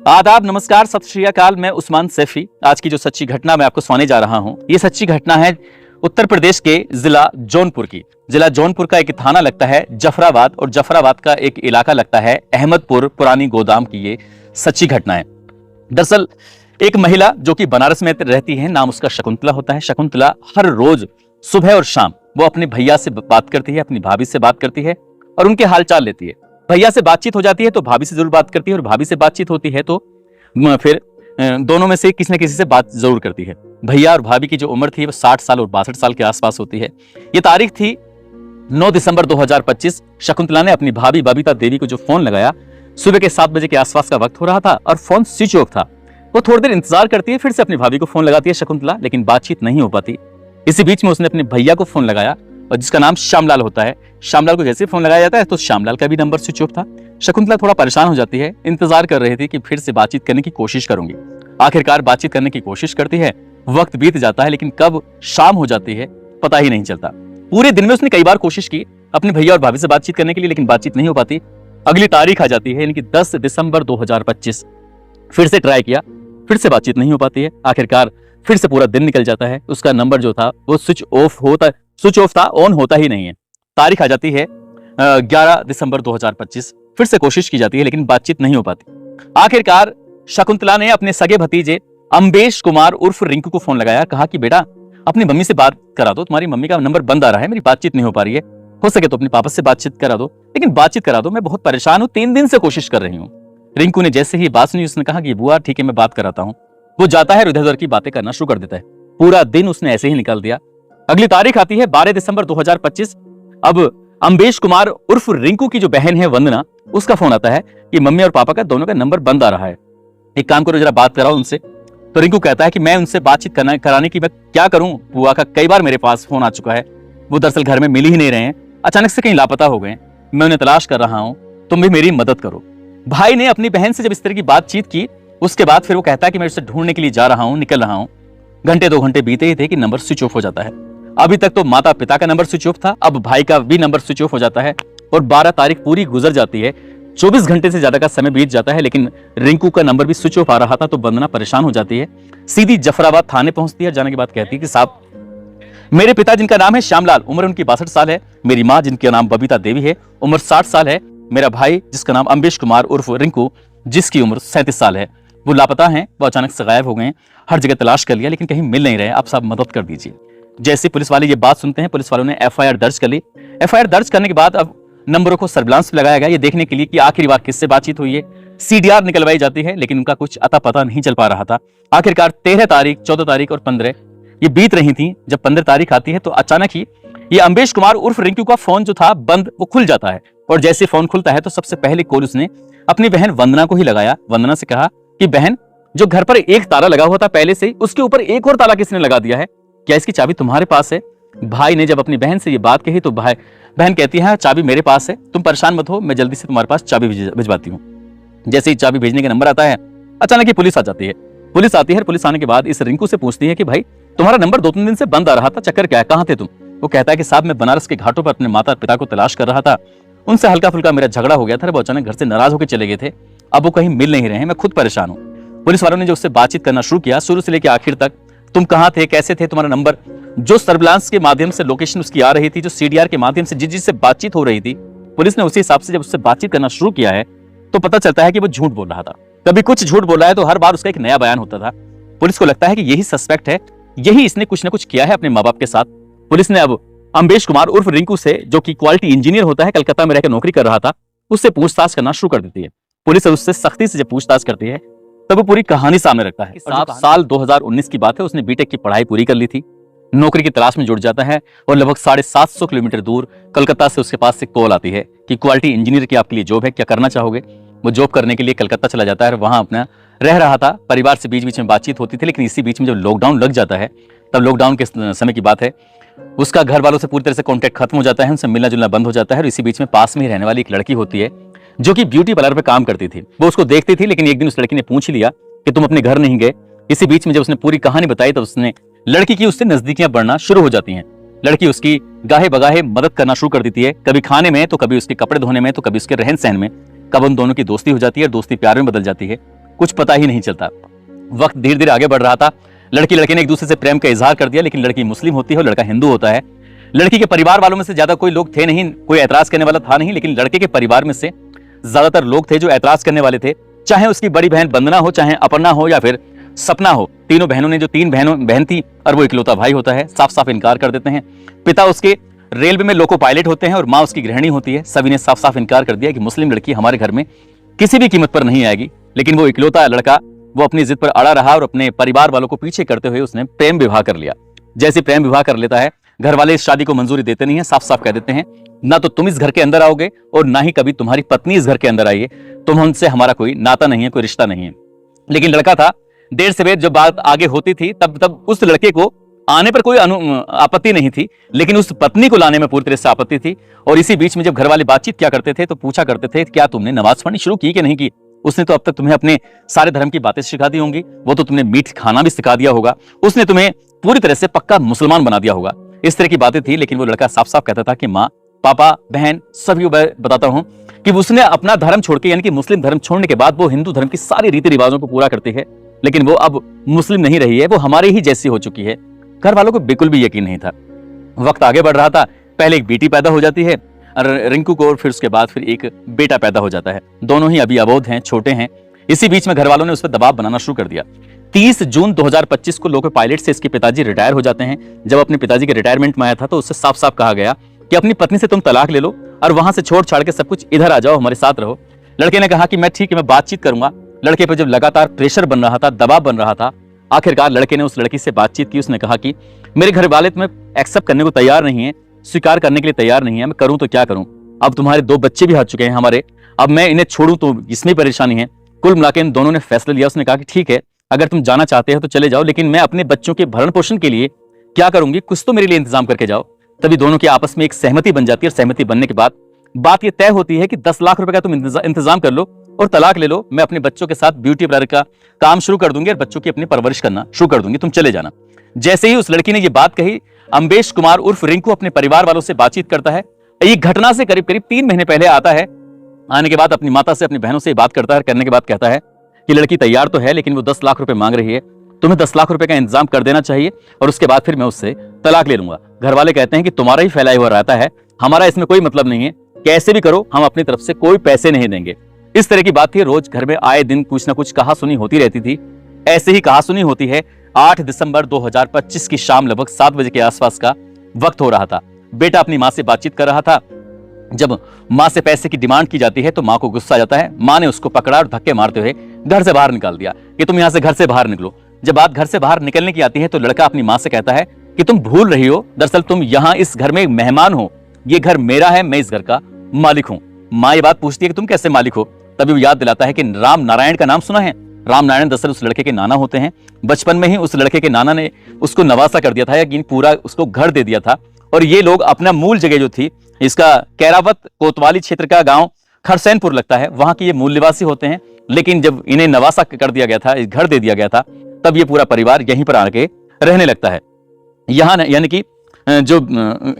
आदाब, नमस्कार, सत श्री अकाल। मैं उस्मान सैफी। आज की जो सच्ची घटना मैं आपको सुनाने जा रहा हूं, ये सच्ची घटना है उत्तर प्रदेश के जिला जौनपुर की। जिला जौनपुर का एक थाना लगता है जफराबाद और जफराबाद का एक इलाका लगता है अहमदपुर पुरानी गोदाम की ये सच्ची घटना है। दरअसल एक महिला जो कि बनारस में रहती है, नाम उसका शकुंतला होता है। शकुंतला हर रोज सुबह और शाम वो अपने भैया से बात करती है, अपनी भाभी से बात करती है और उनके हालचाल लेती है। भैया से बातचीत हो जाती है तो भाभी से जरूर बात करती है, और भाभी से बातचीत होती है तो फिर दोनों में से किसी न किसी से बात जरूर करती है। भैया और भाभी की जो उम्र थी वो 60 साल और 62 साल के आसपास होती है। ये तारीख थी 9 दिसंबर 2025। शकुंतला ने अपनी भाभी बबीता देवी को जो फोन लगाया, सुबह के 7 बजे के आसपास का वक्त हो रहा था और फोन स्विच ऑफ था। वो थोड़ी देर इंतजार करती है, फिर से अपनी भाभी को फोन लगाती है शकुंतला, लेकिन बातचीत नहीं हो पाती। इसी बीच में उसने अपने भैया को फोन लगाया, और जिसका नाम श्यामलाल होता है। श्यामलाल को जैसे फोन लगाया जाता है तो श्यामलाल का भी नंबर स्विच ऑफ था। शकुंतला थोड़ा परेशान हो जाती है, इंतजार कर रही थी कि फिर से बातचीत करने की कोशिश करूंगी। आखिरकार बातचीत करने की कोशिश करती है, वक्त बीत जाता है, लेकिन कब शाम हो जाती है पता ही नहीं चलता। पूरे दिन में उसने कई बार कोशिश की अपने भैया और भाभी से बातचीत करने के लिए, लेकिन बातचीत नहीं हो पाती। अगली तारीख आ जाती है, यानी कि 10 दिसंबर 2025। फिर से ट्राई किया, फिर से बातचीत नहीं हो पाती है। आखिरकार फिर से पूरा दिन निकल जाता है। उसका नंबर जो था वो स्विच ऑफ था, ऑन होता ही नहीं है। तारीख आ जाती है 11 दिसंबर 2025। फिर से कोशिश की जाती है, लेकिन बातचीत नहीं हो पाती। आखिरकार शकुंतला ने अपने सगे भतीजे अम्बेश कुमार उर्फ रिंकू को फोन लगाया। कहा कि बेटा अपनी मम्मी से बात करा दो, तुम्हारी मम्मी का नंबर बंद आ रहा है, मेरी बातचीत नहीं हो पा रही है, हो सके तो अपने पापा से बातचीत करा दो, लेकिन बातचीत करा दो, मैं बहुत परेशान हूं, 3 दिन से कोशिश कर रही हूँ। रिंकू ने जैसे ही बात सुनी उसने कहा कि बुआ ठीक है, मैं बात कराता हूँ। वो जाता है, इधर उधर की बातें करना शुरू कर देता है। पूरा दिन उसने ऐसे ही निकाल दिया। अगली तारीख आती है 12 दिसंबर 2025। अब अम्बेश कुमार उर्फ रिंकू की जो बहन है वंदना, उसका फोन आता है कि मम्मी और पापा का दोनों का नंबर बंद आ रहा है, एक काम करो जरा बात कराओ उनसे। तो रिंकू कहता है कि मैं उनसे बातचीत कराने की मैं क्या करूं, बुआ का कई बार मेरे पास फोन आ चुका है, वो दरअसल घर में मिल ही नहीं रहे हैं, अचानक से कहीं लापता हो गए, मैं उन्हें तलाश कर रहा हूं, तुम भी मेरी मदद करो। भाई ने अपनी बहन से जब इस तरह की बातचीत की, उसके बाद फिर वो कहता है कि मैं उसे ढूंढने के लिए जा रहा हूं, निकल रहा हूं। घंटे 2 घंटे बीते ही थे कि नंबर स्विच ऑफ हो जाता है। अभी तक तो माता पिता का नंबर स्विच ऑफ था, अब भाई का भी नंबर स्विच ऑफ हो जाता है और 12 तारीख पूरी गुजर जाती है। 24 घंटे से ज्यादा का समय बीत जाता है, लेकिन रिंकू का नंबर भी स्विच ऑफ आ रहा था। तो वंदना परेशान हो जाती है, सीधी जफराबाद थाने पहुंचती है। जाने के बाद कहती है कि साहब, मेरे पिता जिनका नाम है श्यामलाल, उम्र उनकी 62 साल है, मेरी माँ जिनका नाम बबीता देवी है, उम्र 60 साल है, मेरा भाई जिसका नाम अम्बेश कुमार उर्फ रिंकू, जिसकी उम्र 37 साल है, वो लापता हैं, वो अचानक से गायब हो गए हैं। हर जगह तलाश कर लिया लेकिन कहीं मिल नहीं रहे, आप सब मदद कर दीजिए। जैसे पुलिस वाले ये बात सुनते हैं, पुलिस वालों ने एफआईआर दर्ज कर ली। एफआईआर दर्ज करने के बाद अब नंबरों को सर्विलांस पे लगाया गया, ये देखने के लिए कि आखिरी बार किससे बातचीत हुई है। सीडीआर निकलवाई जाती है, लेकिन उनका कुछ अता पता नहीं चल पा रहा था। आखिरकार 13 तारीख, 14 तारीख और 15 ये बीत रही थी। जब 15 तारीख आती है तो अचानक ही ये अम्बेश कुमार उर्फ रिंकू का फोन जो था बंद, वो खुल जाता है। और जैसे फोन खुलता है तो सबसे पहले कॉल उसने अपनी बहन वंदना को ही लगाया। वंदना से कहा कि बहन, जो घर पर एक ताला लगा हुआ था पहले से, उसके ऊपर एक और ताला किसने लगा दिया है, क्या इसकी चाबी तुम्हारे पास है? भाई ने जब अपनी बहन से ये बात कही तो बहन कहती है चाबी मेरे पास है, तुम परेशान मत हो, मैं जल्दी से तुम्हारे पास चाबी भिजवाती हूँ। जैसे ही चाबी भेजने का नंबर आता है, अचानक ही पुलिस आ जाती है। पुलिस आती है, पुलिस आने के बाद इस रिंकू से पूछती है कि भाई तुम्हारा नंबर 2-3 दिन से बंद आ रहा था, चक्कर क्या है, कहाँ थे तुम? वो कहता है कि साहब मैं बनारस के घाटों पर अपने माता पिता को तलाश कर रहा था, उनसे हल्का फुल्का मेरा झगड़ा हो गया था, वो अचानक घर से नाराज होकर चले गए थे, अब वो कहीं मिल नहीं रहे हैं, मैं खुद परेशान हूँ। पुलिस वालों ने जो उससे बातचीत करना शुरू किया, शुरू से लेकर आखिर तक, तुम कहाँ थे, कैसे थे, तुम्हारा नंबर, जो सर्विलांस के माध्यम से लोकेशन उसकी आ रही थी, जो सीडीआर के माध्यम से जिससे बातचीत हो रही थी, पुलिस ने उसी हिसाब से जब उससे बातचीत करना शुरू किया है तो पता चलता है कि वो झूठ बोल रहा था। कभी कुछ झूठ बोल रहा है तो हर बार उसका एक नया बयान होता था। पुलिस को लगता है कि यही सस्पेक्ट है, यही इसने कुछ ना कुछ किया है अपने माँ बाप के साथ। पुलिस ने अब अम्बेश कुमार उर्फ रिंकू से, जो कि क्वालिटी इंजीनियर होता है, कलकत्ता में रहकर नौकरी कर रहा था, उससे पूछताछ करना शुरू कर देती है। पुलिस उससे सख्ती से जब पूछताछ करती है तब वो पूरी कहानी सामने रखता है। साल 2019 की बात है, उसने बीटेक की पढ़ाई पूरी कर ली थी, नौकरी की तलाश में जुट जाता है और लगभग 750 किलोमीटर दूर कलकत्ता से उसके पास से कॉल आती है कि क्वालिटी इंजीनियर की आपके लिए जॉब है, क्या करना चाहोगे? वो जॉब करने के लिए कलकत्ता चला जाता है, वहां अपना रह रहा था। परिवार से बीच बीच में बातचीत होती थी, लेकिन इसी बीच में जब लॉकडाउन लग जाता है, तब लॉकडाउन के समय की बात है, उसका घर वालों से पूरी तरह से कॉन्टैक्ट खत्म हो जाता है, उनसे मिलना जुलना बंद हो जाता है। और इसी बीच में पास में ही रहने वाली एक लड़की होती है जो कि ब्यूटी पार्लर पे काम करती थी, वो उसको देखती थी, लेकिन एक दिन उस लड़की ने पूछ लिया कि तुम अपने घर नहीं गए। इसी बीच में जब उसने पूरी कहानी बताई तो उसने लड़की की उससे नजदीकियां बढ़ना शुरू हो जाती हैं। लड़की उसकी गाहे बगाहे मदद करना शुरू कर देती है, कभी खाने में तो कभी उसके कपड़े धोने में तो कभी उसके रहन सहन में। कब उन दोनों की दोस्ती हो जाती है और दोस्ती प्यार में बदल जाती है। कुछ पता ही नहीं चलता। वक्त धीरे धीरे आगे बढ़ रहा था। लड़की लड़के ने एक दूसरे से प्रेम का इजहार कर दिया, लेकिन लड़की मुस्लिम होती है और लड़का हिंदू होता है। लड़की के परिवार वालों में से ज्यादा कोई लोग थे नहीं, कोई ऐतराज करने वाला था नहीं, लेकिन लड़के के परिवार में से ज्यादातर लोग थे जो ऐतराज करने वाले थे। चाहे उसकी बड़ी बहन वंदना हो, चाहे अपर्णा हो या फिर सपना हो, तीनों बहनों ने, जो तीन बहन थी और वो इकलौता भाई होता है, साफ साफ इनकार कर देते हैं। पिता उसके रेलवे में लोको पायलट होते हैं और माँ उसकी गृहिणी होती है। सभी ने साफ साफ इनकार कर दिया कि मुस्लिम लड़की हमारे घर में किसी भी कीमत पर नहीं आएगी। लेकिन वो इकलौता लड़का, वो अपनी जिद पर अड़ा रहा और अपने परिवार वालों को पीछे करते हुए उसने प्रेम विवाह कर लिया। जैसे प्रेम विवाह कर लेता है, घर वाले इस शादी को मंजूरी देते नहीं है, साफ साफ कह देते हैं ना तो तुम इस घर के अंदर आओगे और ना ही कभी तुम्हारी पत्नी इस घर के अंदर आई है, तुम हमसे, हमारा कोई नाता नहीं है, कोई रिश्ता नहीं है। लेकिन लड़का था, देर से बेर जब बात आगे होती थी तब उस लड़के को आने पर कोई आपत्ति नहीं थी, लेकिन उस पत्नी को लाने में पूरी तरह से आपत्ति थी। और इसी बीच में जब घर वाले बातचीत क्या करते थे तो पूछा करते थे, क्या तुमने नमाज पढ़नी शुरू की कि नहीं की? उसने तो अब तक तुम्हें अपने सारे धर्म की बातें सिखा दी होंगी, वो तो तुमने मीठ खाना भी सिखा दिया होगा, उसने तुम्हें पूरी तरह से पक्का मुसलमान बना दिया होगा। इस तरह की बातें थी। लेकिन वो लड़का साफ साफ कहता था कि माँ, पापा, बहन, सभी को बताता हूं कि उसने अपना धर्म छोड़ के, यानी कि मुस्लिम धर्म छोड़ने के बाद वो हिंदू धर्म की सारी रीति रिवाजों को पूरा करती है, लेकिन वो अब मुस्लिम नहीं रही है, वो हमारे ही जैसी हो चुकी है। घर वालों को बिल्कुल भी यकीन नहीं था। वक्त आगे बढ़ रहा था। पहले एक बेटी पैदा हो जाती है रिंकू को, और फिर उसके बाद फिर एक बेटा पैदा हो जाता है। दोनों ही अभी अबोध हैं, छोटे हैं। इसी बीच में घर वालों ने उस पर दबाव बनाना शुरू कर दिया। 30 जून 2025 को लोको पायलट से इसके पिताजी रिटायर हो जाते हैं। जब अपने पिताजी के रिटायरमेंट में आया था तो उससे साफ साफ कहा गया कि अपनी पत्नी से तुम तलाक ले लो और वहां से छोड़ छाड़ के सब कुछ इधर आ जाओ, हमारे साथ रहो। लड़के ने कहा कि मैं ठीक है, मैं बातचीत करूंगा। लड़के पर जब लगातार प्रेशर बन रहा था, दबाव बन रहा था, आखिरकार लड़के ने उस लड़की से बातचीत की। उसने कहा कि मेरे घर वाले तुम्हें एक्सेप्ट करने को तैयार नहीं है, स्वीकार करने के लिए तैयार नहीं है, मैं करूं तो क्या करूं? अब तुम्हारे 2 बच्चे भी आ चुके हैं हमारे, अब मैं इन्हें छोड़ूं तो इसमें परेशानी है। कुल मिलाकर इन दोनों ने फैसला लिया। उसने कहा कि ठीक है, अगर तुम जाना चाहते हो तो चले जाओ, लेकिन मैं अपने बच्चों के भरण पोषण के लिए क्या करूंगी, कुछ तो मेरे लिए इंतजाम करके जाओ। तभी दोनों की आपस में एक सहमति बन जाती है और सहमति बनने के बाद बात यह तय होती है कि 10 लाख रुपए का तुम इंतजाम कर लो और तलाक ले लो। मैं अपने बच्चों के साथ ब्यूटी पार्लर का काम शुरू कर दूंगी और बच्चों की अपनी परवरिश करना शुरू कर दूंगी, तुम चले जाना। जैसे ही उस लड़की ने यह बात कही, अम्बेश कुमार उर्फ रिंकू अपने परिवार वालों से बातचीत करता है। एक घटना से करीब 3 महीने पहले आता है। आने के बाद अपनी माता से, अपनी बहनों से बात करता है। करने के बाद कहता है कि लड़की तैयार तो है, लेकिन वो 10 लाख रुपए मांग रही है, तुम्हें 10 लाख रुपए का इंतजाम कर देना चाहिए और उसके बाद फिर मैं उससे तलाक ले लूंगा। घर वाले कहते हैं कि तुम्हारा ही फैलाया हुआ रहता है, हमारा इसमें कोई मतलब नहीं है, कैसे भी करो, हम अपनी तरफ से कोई पैसे नहीं देंगे। इस तरह की बात थी। रोज घर में आए दिन कुछ ना कुछ कहा सुनी होती रहती थी। ऐसे ही कहा सुनी होती है। 8 दिसंबर 2025 की शाम लगभग 7 बजे के आसपास का वक्त हो रहा था। बेटा अपनी माँ से बातचीत कर रहा था। जब माँ से पैसे की डिमांड की जाती है तो माँ को गुस्सा आ जाता है। माँ ने उसको पकड़ा और धक्के मारते हुए घर से बाहर निकाल दिया कि तुम यहाँ से घर से बाहर निकलो। जब बात घर से बाहर निकलने की आती है तो लड़का अपनी माँ से कहता है कि तुम भूल रही हो, दरअसल तुम यहाँ इस घर में मेहमान हो, ये घर मेरा है, मैं इस घर का मालिक हूँ। माँ ये बात पूछती है कि तुम कैसे मालिक हो? तभी वो याद दिलाता है कि राम नारायण का नाम सुना है। राम नारायण दरअसल उस लड़के के नाना होते हैं। बचपन में ही उस लड़के के नाना ने उसको नवासा कर दिया था, या पूरा उसको घर दे दिया था। और ये लोग अपना मूल जगह जो थी, इसका कैरावत कोतवाली क्षेत्र का गांव खरसैनपुर लगता है, वहां के ये मूल निवासी होते हैं। लेकिन जब इन्हें नवासा कर दिया गया था, घर दे दिया गया था, तब ये पूरा परिवार यहीं पर आके रहने लगता है। यहाँ यानी कि जो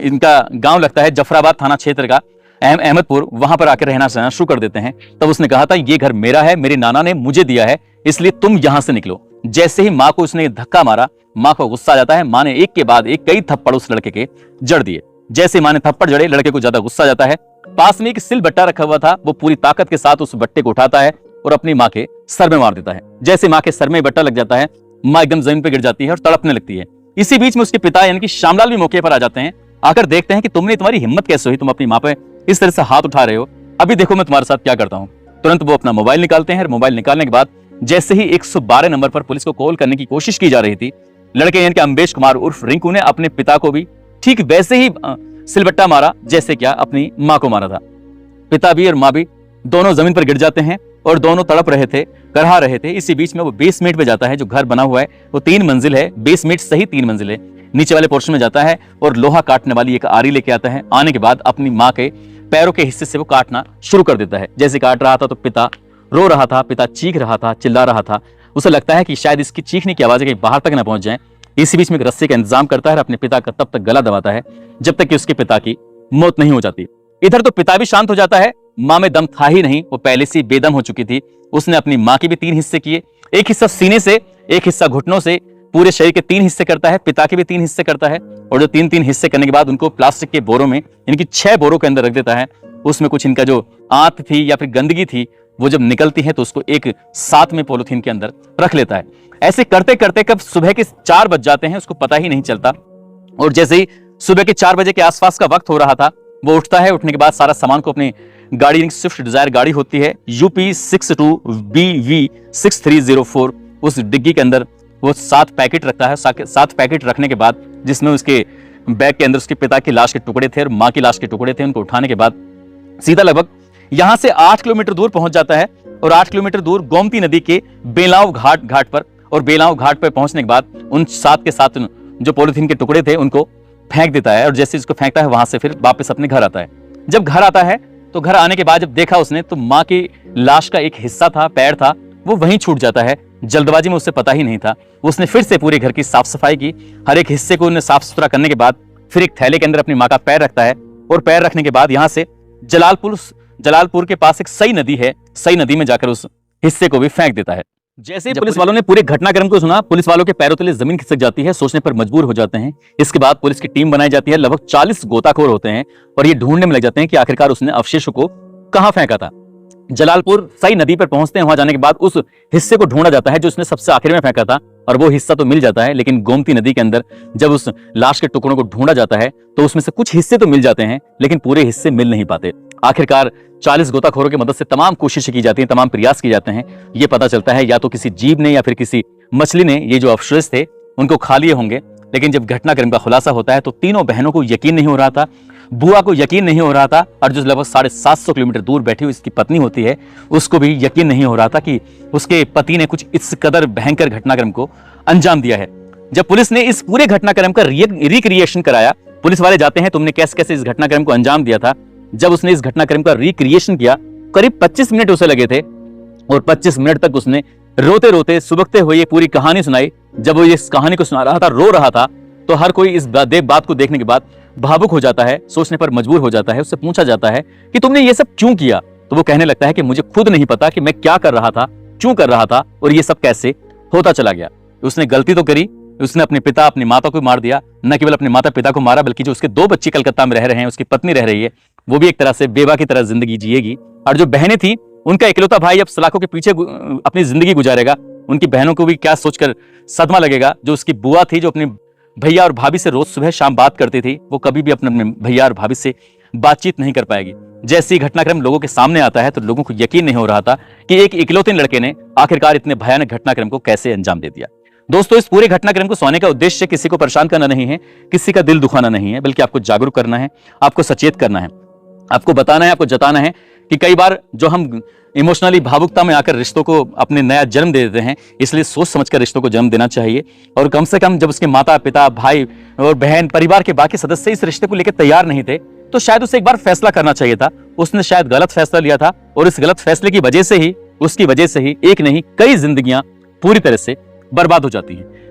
इनका गांव लगता है जफराबाद थाना क्षेत्र का अहमदपुर, वहां पर आकर रहना सहना शुरू कर देते हैं। तब उसने कहा था ये घर मेरा है, मेरे नाना ने मुझे दिया है, इसलिए तुम यहां से निकलो। जैसे ही माँ को उसने धक्का मारा, माँ को गुस्सा आ जाता है। माँ ने एक के बाद एक कई थप्पड़ उस लड़के के जड़ दिए। जैसे माँ ने थप्पड़ जड़े, लड़के को ज्यादा गुस्सा आ जाता है। पास में एक सिल बट्टा रखा हुआ था, वो पूरी ताकत के साथ उस बट्टे को उठाता है और अपनी माँ के सर में मार देता है। जैसे माँ के सर में बट्टा लग जाता है, माँ एकदम जमीन पर गिर जाती है और तड़पने लगती है। इसी बीच में उसके पिता यानी कि श्यामलाल भी मौके पर आ जाते हैं। आकर देखते हैं कि तुम्हारी हिम्मत कैसे हुई, तुम अपनी माँ पे इस तरह से हाथ उठा रहे हो, अभी देखो मैं तुम्हारे साथ क्या करता हूं। तुरंत वो अपना मोबाइल निकालते हैं और मोबाइल निकालने के बाद जैसे ही 112 नंबर पर पुलिस को कॉल करने की कोशिश की जा रही थी, लड़के यानी कि अम्बेश कुमार उर्फ रिंकू ने अपने पिता को भी ठीक वैसे ही सिलबट्टा मारा जैसे क्या अपनी माँ को मारा था। पिता भी और माँ भी दोनों जमीन पर गिर जाते हैं और दोनों तड़प रहे थे, करहा रहे थे। इसी बीच में वो बेसमेंट पे जाता है। जो घर बना हुआ है वो 3 मंजिल है, बेसमेंट सही 3 मंजिल है। नीचे वाले पोर्शन में जाता है और लोहा काटने वाली एक आरी लेके आता है। आने के बाद अपनी माँ के पैरों के हिस्से से वो काटना शुरू कर देता है। जैसे काट रहा था तो पिता रो रहा था, पिता चीख रहा था, चिल्ला रहा था। उसे लगता है कि शायद इसकी चीखने की आवाजें कहीं बाहर तक न पहुंच जाएं। इसी बीच में एक रस्सी का इंतजाम करता है और अपने पिता का तब तक गला दबाता है जब तक कि उसके पिता की मौत नहीं हो जाती। इधर तो पिता भी शांत हो जाता है, मां में दम था ही नहीं, वो पहले से बेदम हो चुकी थी। उसने अपनी मां के भी 3 हिस्से किए, एक हिस्सा सीने से, एक हिस्सा घुटनों से, पूरे शरीर के 3 हिस्से करता है, पिता के भी 3 हिस्से करता है। और जो 3-3 हिस्से करने के बाद उनको प्लास्टिक के बोरों में, इनकी 6 बोरों के अंदर रख देता है। उसमें कुछ इनका जो आंत थी या फिर गंदगी थी, वो जब निकलती है तो उसको एक साथ में पॉलिथीन के अंदर रख लेता है। ऐसे करते करते कब सुबह के 4 बज जाते हैं, उसको पता ही नहीं चलता। और जैसे ही सुबह के 4 बजे के आसपास का वक्त हो रहा था, वो उठता है। उठने के बाद सारा सामान को अपनी गाड़ी, स्विफ्ट डिजायर गाड़ी होती है, UP 62BV 6304, उस डिग्गी के अंदर वो 7 पैकेट रखता है। 7 पैकेट रखने के बाद, जिसमें उसके बैग के अंदर उसके पिता की लाश के टुकड़े थे और मां की लाश के टुकड़े थे, उनको उठाने के बाद सीधा लगभग यहां से 8 किलोमीटर दूर पहुंच जाता है। और 8 किलोमीटर दूर गोमती नदी के बेलाव घाट पर, और बेलाव घाट पर पहुंचने के बाद उन 7 के 7 जो पॉलिथीन के टुकड़े थे उनको फेंक देता है। और जैसे इसको फेंकता है, वहां से फिर वापस अपने घर आता है। जब घर आता है तो घर आने के बाद जब देखा उसने, तो मां की लाश का एक हिस्सा था, पैर था, वो वहीं छूट जाता है। जल्दबाजी में उससे पता ही नहीं था। उसने फिर से पूरे घर की साफ सफाई की, हर एक हिस्से को साफ सुथरा करने के बाद फिर एक थैले के अंदर अपनी मां का पैर रखता है। और पैर रखने के बाद यहां से जलालपुर के पास एक सई नदी है, सई नदी में जाकर उस हिस्से को भी फेंक देता है। जैसे ही पुलिस वालों ने पूरे घटनाक्रम को सुना, पुलिस वालों के पैरों तले जमीन खिसक जाती है, सोचने पर मजबूर हो जाते हैं। इसके बाद पुलिस की टीम बनाई जाती है, लगभग 40 गोताखोर होते हैं और ये ढूंढने में लग जाते हैं कि आखिरकार उसने अवशेषों को कहां फेंका था। जलालपुर सई नदी पर पहुंचते हैं। वहां जाने के बाद उस हिस्से को ढूंढा जाता है जो उसने सबसे आखिर में फेंका था, और वो हिस्सा तो मिल जाता है। लेकिन गोमती नदी के अंदर जब उस लाश के टुकड़ों को ढूंढा जाता है तो उसमें से कुछ हिस्से तो मिल जाते हैं, लेकिन पूरे हिस्से मिल नहीं पाते। आखिरकार 40 गोताखोरों की मदद से तमाम कोशिशें की जाती हैं, तमाम प्रयास किए जाते हैं। ये पता चलता है या तो किसी जीव ने या फिर किसी मछली ने ये जो अवशेष थे उनको खा लिए होंगे। लेकिन जब घटनाक्रम का खुलासा होता है तो तीनों बहनों को यकीन नहीं हो रहा था, बुआ को यकीन नहीं हो रहा था, और जो लगभग 750 किलोमीटर दूर बैठी हुई इसकी पत्नी होती है, उसको भी यकीन नहीं हो रहा था कि उसके पति ने कुछ इस कदर भयंकर घटनाक्रम को अंजाम दिया है। जब पुलिस ने इस पूरे घटनाक्रम का रिक्रिएशन कराया, पुलिस वाले जाते हैं तुमने कैसे कैसे इस घटनाक्रम को अंजाम दिया था। जब उसने इस घटनाक्रम का रिक्रिएशन किया, करीब 25 मिनट उसे लगे थे, और 25 मिनट तक उसने रोते रोते सुबकते हुए ये पूरी कहानी सुनाई। जब वो इस कहानी को सुना रहा था, रो रहा था, तो हर कोई इस बात को देखने के बाद भावुक हो जाता है, सोचने पर मजबूर हो जाता है। उससे पूछा जाता है कि तुमने ये सब क्यों किया, तो वो कहने लगता है कि मुझे खुद नहीं पता कि मैं क्या कर रहा था, क्यों कर रहा था, और ये सब कैसे होता चला गया। उसने गलती तो करी, उसने अपने पिता अपनी माता को मार दिया। न केवल अपने माता पिता को मारा, बल्कि जो उसके 2 बच्चे कलकत्ता में रह रहे हैं, उसकी पत्नी रह रही है, वो भी एक तरह से बेवा की तरह जिंदगी जिएगी। और जो बहनें थी, उनका इकलौता भाई अब सलाखों के पीछे अपनी जिंदगी गुजारेगा। उनकी बहनों को भी क्या सोचकर सदमा लगेगा। जो उसकी बुआ थी, जो अपने भैया और भाभी से रोज सुबह शाम बात करती थी, वो कभी भी अपने भैया और भाभी से बातचीत नहीं कर पाएगी। जैसे ही घटनाक्रम लोगों के सामने आता है तो लोगों को यकीन नहीं हो रहा था कि एक इकलौते लड़के ने आखिरकार इतने भयानक घटनाक्रम को कैसे अंजाम दे दिया। दोस्तों, इस पूरे घटनाक्रम को सुनाने का उद्देश्य किसी को परेशान करना नहीं है, किसी का दिल दुखाना नहीं है, बल्कि आपको जागरूक करना है, आपको सचेत करना है, आपको बताना है, आपको जताना है कि कई बार जो हम इमोशनली भावुकता में आकर रिश्तों को अपने नया जन्म दे देते हैं, इसलिए सोच समझकर रिश्तों को जन्म देना चाहिए। और कम से कम जब उसके माता पिता, भाई और बहन, परिवार के बाकी सदस्य इस रिश्ते को लेकर तैयार नहीं थे, तो शायद उसे एक बार फैसला करना चाहिए था। उसने शायद गलत फैसला लिया था, और इस गलत फैसले की वजह से ही, उसकी वजह से ही एक नहीं कई जिंदगियां पूरी तरह से बर्बाद हो जाती हैं।